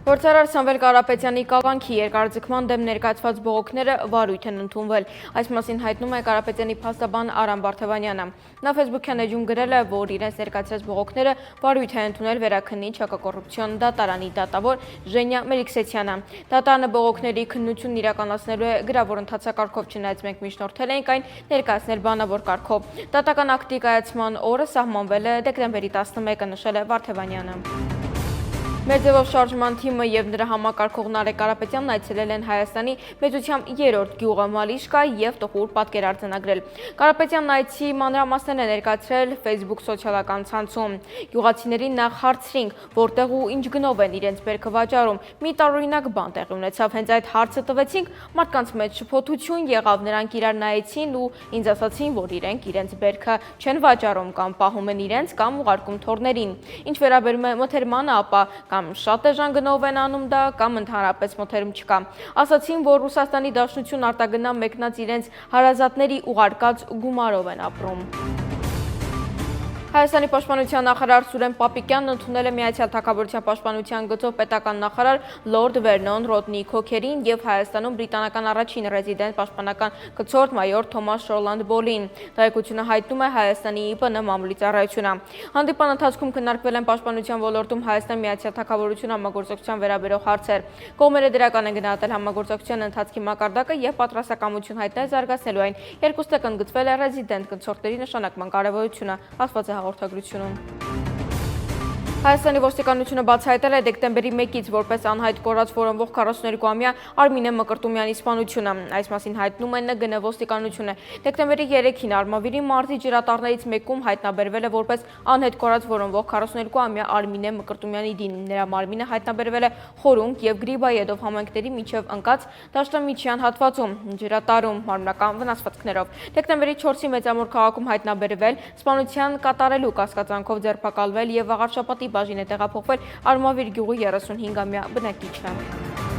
Գործարար Սամվել Կարապետյանի կաղանքի երկարաձգման դեմ ներկայացված բողոքները վարույթ են ընդունվել։ Այս մասին հայտնում է Կարապետյանի փաստաբան Արամ Բարթևանյանը։ Նա Facebook-յան էջում գրել է, որ իրենց ներկայացրած բողոքները վարույթ է ընդունել Վերաքննիչ հակակոռուպցիոն դատարանի դատավոր Ժենյա Մելիքսեթյանը։ Դատարանը բողոքների քննությունն իրականացնելու է գրավոր ընթացակարգով, չնայած մենք միջնորդել ենք այն ներկայացնել բանավոր կարգով։ Դատական ակտի կայացման օրը սահմանվել է դեկտեմբերի 11-ը, նշել է Բարթևանյանը։ Մեծևով շարժման թիմը և նրա համակարգող Նարեկ Կարապետյանն այցելել են Հայաստանի մեծությամբ 3-րդ գյուղը Մալիշկա և տխուր պատկեր արձանագրել։ Կարապետյանն այցի մանրամասներն է ներկայացրել Facebook սոցիալական ցանցում։ Գյուղացիներին նախ հարցրինք, որտեղ ու ինչ գնով են իրենց բերքը վաճառում։ Մի տարօրինակ բան տեղի ունեցավ, հենց այդ հարցը տվեցինք, մարդկանց մեջ շփոթություն եղավ, նրանք իրար նայեցին ու ինձ ասացին, որ իրենք իրենց բերքը չեն վաճառում կամ պահում են իրենց կամ ուղարկում թորներին։ Ինչ վերաբերում է մթերմանը, ապա կամ շատ էժան գնով են անում դա, կամ ընդհանրապես մթերում չկա։ Ասացին, որ Ռուսաստանի Դաշնություն արտագնա մեկնած իրենց հարազատների ուղարկած գումարով են ապրում։ Հայաստանի պաշտպանության նախարար Սուրեն Պապիկյանն ընդունել է Միացյալ Թագավորության պաշտպանության գծով պետական նախարար Լորդ Վերնոն Ռոդնի Քոքերին և Հայաստանում բրիտանական առաջին ռեզիդենտ պաշտպանական գծորդ մայոր Թոմաս Շորլանդ Բոլին։ Տեղեկությունը հայտնում է Հայաստանի ԻՊՆ մամուլի ծառայությունը։ Հանդիպան ընթացքում քննարկվել են պաշտպանության ոլորտում Հայաստան Միացյալ Թագավորություն համագործակցության վերաբերող հարցեր։ Կողմերը դրական են գնահատել համագործակցության ընթացքի մակարդակը և պատրաստակամություն հայտնել զարգացնելու այն։ Երկուստեք ընդգծվել է ռեզիդենտ գծորդների նշանակման կարևորությունը, ասված է հաղորդագրությունում։ Հայաստանի ոստիկանությունը բացահայտել է դեկտեմբերի 1-ից որպես անհայտ կորած որոնվող 42-ամյա Արմինե Մկրտումյանի սպանությունը։ Այս մասին հայտնում է ՆԳՆ ոստիկանությունը։ Դեկտեմբերի 3-ին Արմավիրի մարզի ջրատարներից մեկում հայտնաբերվել է որպես անհայտ կորած որոնվող 42-ամյա Արմինե Մկրտումյանի դին։ Նրա մարմինը հայտնաբերվել է Խորունգ և Գրիբայեդով համայնքների միջև ընկած դաշտամիջյան հատվածում, ջրատարում մարմնական վնասվածքներով։ Դեկտեմբերի 4-ի Մեծամոր քաղաքում հայտնաբերվել, սպանության կատարելու կասկածանքով ձերբակալվել և Աղարշապատի բաժին է տեղափոխվել Արմավիր գյուղի 35-ամյա բնակիչը։